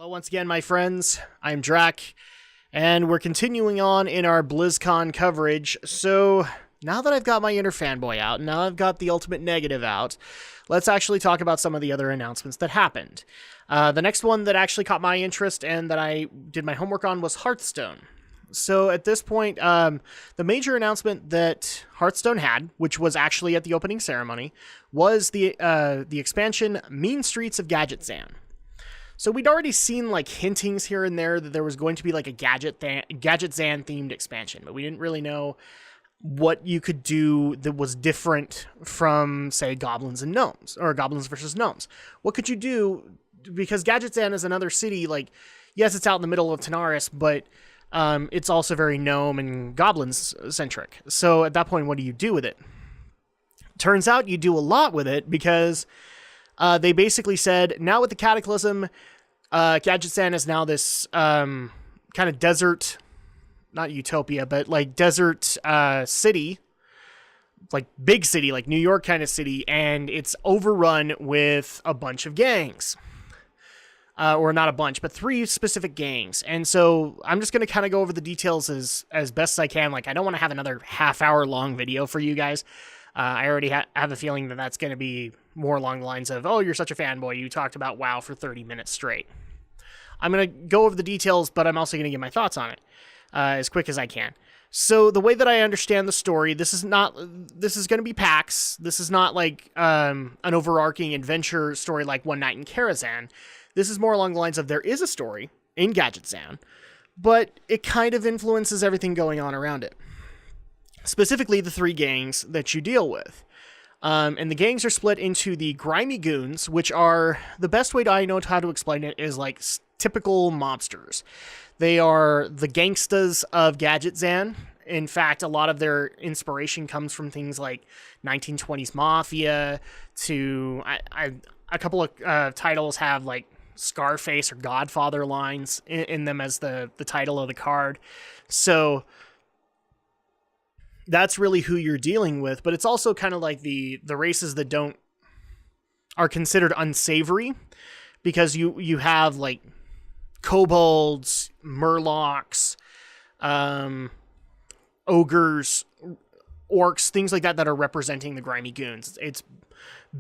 Once again, my friends, I'm Drak, and we're continuing on in our Blizzcon coverage. So, now that I've got my inner fanboy out, now I've got the ultimate negative out, let's actually talk about some of the other announcements that happened. The next one that actually caught my interest and that I did my homework on was Hearthstone. So at this point, the major announcement that Hearthstone had, which was actually at the opening ceremony, was the expansion Mean Streets of Gadgetzan. So we'd already seen like hintings here and there that there was going to be like a Gadgetzan themed expansion, but we didn't really know what you could do that was different from, say, Goblins and Gnomes, or Goblins versus Gnomes. What could you do? Because Gadgetzan is another city, like, yes, it's out in the middle of Tanaris, but it's also very Gnome and Goblins centric. So at that point, what do you do with it? Turns out you do a lot with it because they basically said, now with the Cataclysm, Gadgetzan is now this kind of desert, not utopia, but like desert city, like big city, like New York kind of city, and it's overrun with a bunch of gangs. Or not a bunch, but 3 specific gangs. And so I'm just going to kind of go over the details as best as I can. Like, I don't want to have another half-hour long video for you guys. I already have a feeling that that's going to be more along the lines of, oh, you're such a fanboy, you talked about WoW for 30 minutes straight. I'm going to go over the details, but I'm also going to give my thoughts on it as quick as I can. So the way that I understand the story, this is going to be PAX. This is not like an overarching adventure story like One Night in Karazhan. This is more along the lines of there is a story in Gadgetzan, but it kind of influences everything going on around it. Specifically, the 3 gangs that you deal with. And the gangs are split into the Grimy Goons, which are, the best way I know how to explain it is like typical mobsters. They are the gangstas of Gadgetzan. In fact, a lot of their inspiration comes from things like 1920s Mafia to, a couple of titles have like Scarface or Godfather lines in them as the title of the card. So that's really who you're dealing with, but it's also kind of like the races that are considered unsavory, because you have like kobolds, murlocs, ogres, orcs, things like that are representing the Grimy Goons. It's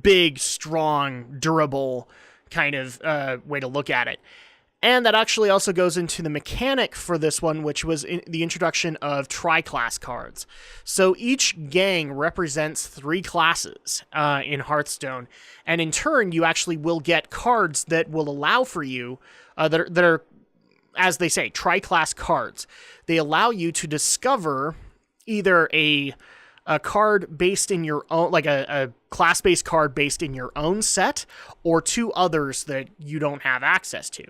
big, strong, durable kind of way to look at it. And that actually also goes into the mechanic for this one, which was the introduction of tri-class cards. So each gang represents 3 classes in Hearthstone, and in turn, you actually will get cards that will allow for you, that are, as they say, tri-class cards. They allow you to discover either a card based in your own, like a class-based card based in your own set, or 2 others that you don't have access to.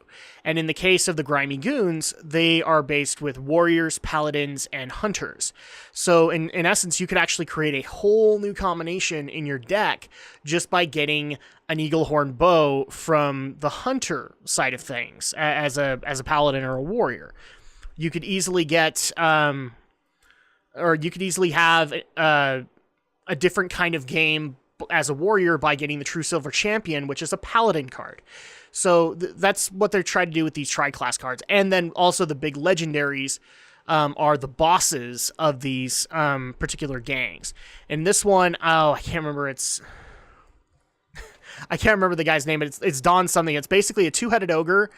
And in the case of the Grimy Goons, they are based with warriors, paladins, and hunters. So in essence, you could actually create a whole new combination in your deck just by getting an eagle horn bow from the hunter side of things as a paladin or a warrior. You could easily get or you could easily have a different kind of game as a warrior by getting the True Silver Champion, which is a paladin card. So that's what they're trying to do with these tri-class cards. And then also the big legendaries are the bosses of these particular gangs. And this one, I can't remember I can't remember the guy's name, but it's Don something. It's basically a 2-headed ogre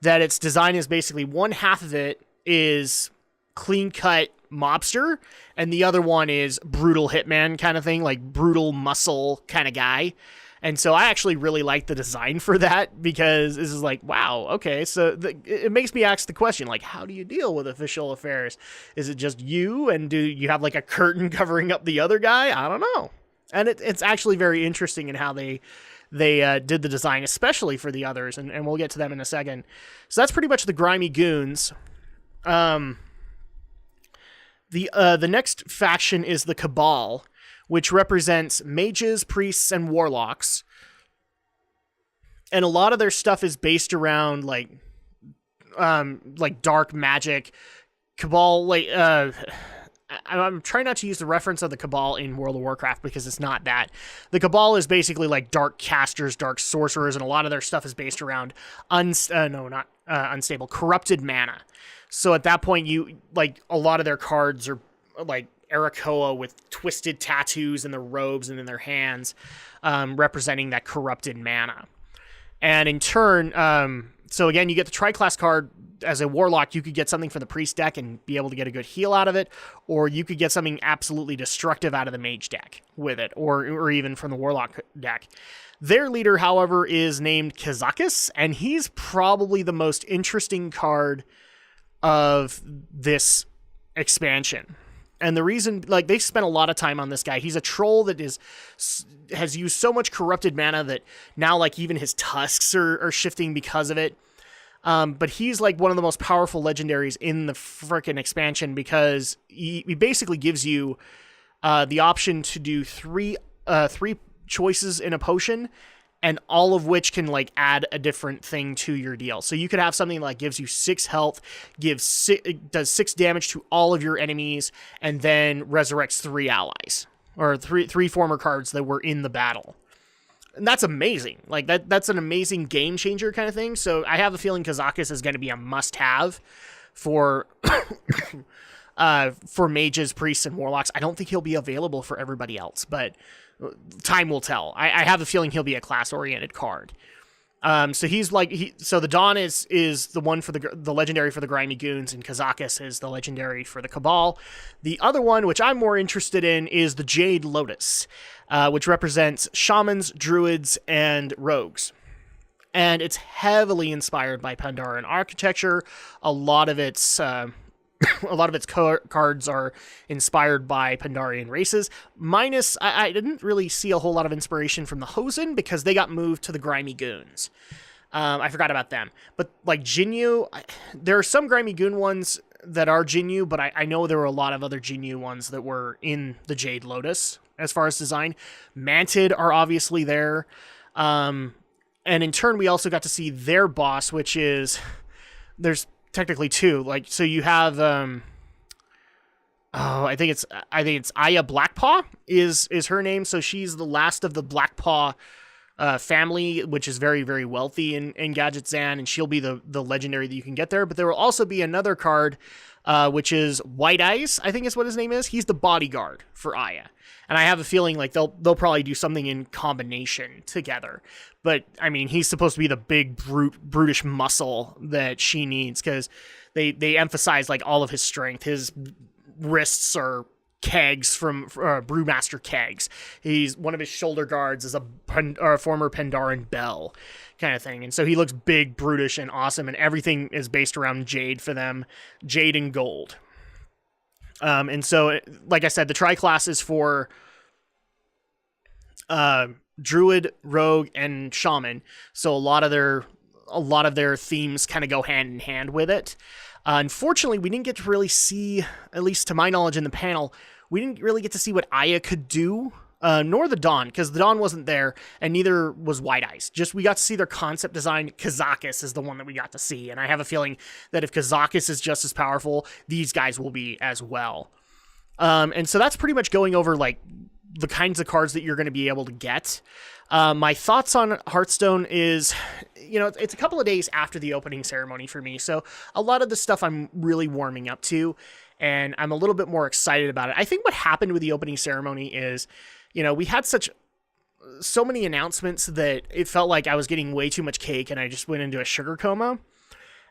that its design is basically one half of it is clean-cut mobster, and the other one is brutal hitman kind of thing, like brutal muscle kind of guy. And so I actually really like the design for that, because this is like, wow, okay, so it makes me ask the question, like, how do you deal with official affairs? Is it just you, and do you have like a curtain covering up the other guy? I don't know. And it's actually very interesting in how they did the design, especially for the others, and we'll get to them in a second. So that's pretty much the Grimy Goons. The next faction is the Cabal, which represents mages, priests, and warlocks. And a lot of their stuff is based around like dark magic. Cabal, like, I'm trying not to use the reference of the Cabal in World of Warcraft because it's not that. The Cabal is basically like dark casters, dark sorcerers, and a lot of their stuff is based around unstable, corrupted mana. So at that point, you like a lot of their cards are like Arakoa with twisted tattoos in their robes and in their hands, representing that corrupted mana. And in turn, so again, you get the Tri-Class card. As a Warlock, you could get something from the Priest deck and be able to get a good heal out of it, or you could get something absolutely destructive out of the Mage deck with it, or even from the Warlock deck. Their leader, however, is named Kazakis, and he's probably the most interesting card of this expansion. And the reason, like, they've spent a lot of time on this guy. He's a troll that has used so much corrupted mana that now, like, even his tusks are shifting because of it. But he's like one of the most powerful legendaries in the frickin' expansion because he basically gives you the option to do three choices in a potion, and all of which can like add a different thing to your deal. So you could have something like gives you 6 health, does 6 damage to all of your enemies, and then resurrects 3 allies or three former cards that were in the battle. And that's amazing. Like that's an amazing game changer kind of thing. So I have a feeling Kazakis is going to be a must-have for for mages, priests, and warlocks. I don't think he'll be available for everybody else, but time will tell. I have a feeling he'll be a class-oriented card. So he's like so the Dawn is the one for the legendary for the Grimy Goons, and Kazakis is the legendary for the Cabal. The other one, which I'm more interested in, is the Jade Lotus, which represents shamans, druids, and rogues. And it's heavily inspired by Pandaren architecture. A lot of its cards are inspired by Pandaren races. Minus, I didn't really see a whole lot of inspiration from the Hosen because they got moved to the Grimy Goons. I forgot about them. But like Jinyu, there are some Grimy Goon ones that are Jinyu, but I know there were a lot of other Jinyu ones that were in the Jade Lotus as far as design. Mantid are obviously there. And in turn, we also got to see their boss, which is... There's technically 2. Like, so you have... I think it's Aya Blackpaw is her name. So she's the last of the Blackpaw family, which is very, very wealthy in Gadget Zan, and she'll be the legendary that you can get there. But there will also be another card, which is White Eyes, I think is what his name is. He's the bodyguard for Aya. And I have a feeling like they'll probably do something in combination together. But, I mean, he's supposed to be the big, brutish muscle that she needs, because they emphasize, like, all of his strength. His wrists are kegs from Brewmaster kegs. He's one of his shoulder guards is a former Pandaren bell kind of thing. And so he looks big, brutish, and awesome, and everything is based around Jade for them. Jade and gold. And so, like I said, the Tri-Class is for Druid, Rogue, and Shaman. So a lot of their themes kind of go hand in hand with it. Unfortunately, we didn't get to really see, at least to my knowledge in the panel, we didn't really get to see what Aya could do, nor the Dawn, because the Dawn wasn't there, and neither was White Eyes. Just we got to see their concept design. Kazakis is the one that we got to see, and I have a feeling that if Kazakis is just as powerful, these guys will be as well. And so that's pretty much going over like the kinds of cards that you're going to be able to get. My thoughts on Hearthstone is, it's a couple of days after the opening ceremony for me, so a lot of the stuff I'm really warming up to, and I'm a little bit more excited about it. I think what happened with the opening ceremony is, we had so many announcements that it felt like I was getting way too much cake, and I just went into a sugar coma.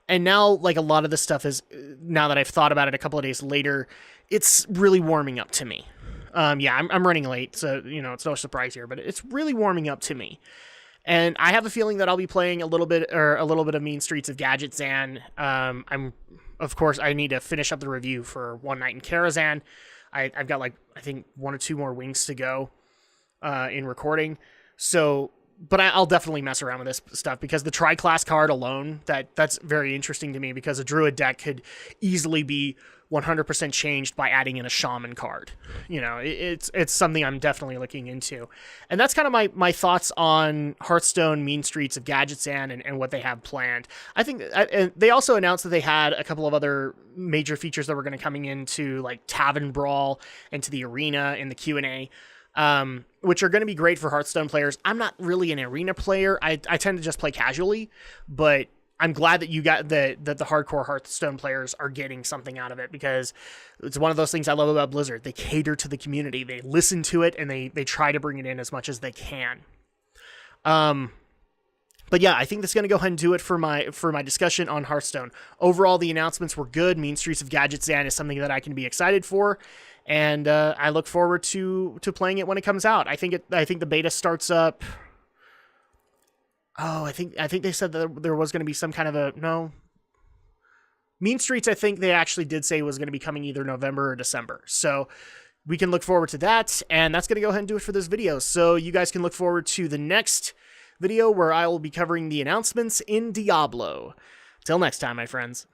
And now, like, a lot of this stuff is, now that I've thought about it a couple of days later, it's really warming up to me. I'm running late, so, it's no surprise here, but it's really warming up to me. And I have a feeling that I'll be playing a little bit of Mean Streets of Gadget Zan. Of course, I need to finish up the review for One Night in Karazhan. I've got, like, I think 1 or 2 more wings to go in recording. So, but I'll definitely mess around with this stuff, because the Tri-Class card alone, that's very interesting to me, because a Druid deck could easily be 100% changed by adding in a Shaman card. It's something I'm definitely looking into. And that's kind of my thoughts on Hearthstone Mean Streets of Gadget Zan and what they have planned. I think and they also announced that they had a couple of other major features that were going to coming into, like Tavern Brawl, into the arena, in the Q&A. Which are going to be great for Hearthstone players. I'm not really an arena player. I tend to just play casually, but I'm glad that you got that the hardcore Hearthstone players are getting something out of it, because it's one of those things I love about Blizzard. They cater to the community. They listen to it, and they try to bring it in as much as they can. But yeah, I think that's going to go ahead and do it for my discussion on Hearthstone. Overall, the announcements were good. Mean Streets of Gadget Zan is something that I can be excited for, and I look forward to playing it when it comes out. I think the beta starts up. Oh, I think they said that there was going to be some kind of a no. Mean Streets, I think they actually did say was going to be coming either November or December. So we can look forward to that, and that's going to go ahead and do it for this video. So you guys can look forward to the next video where I will be covering the announcements in Diablo. Till next time, my friends.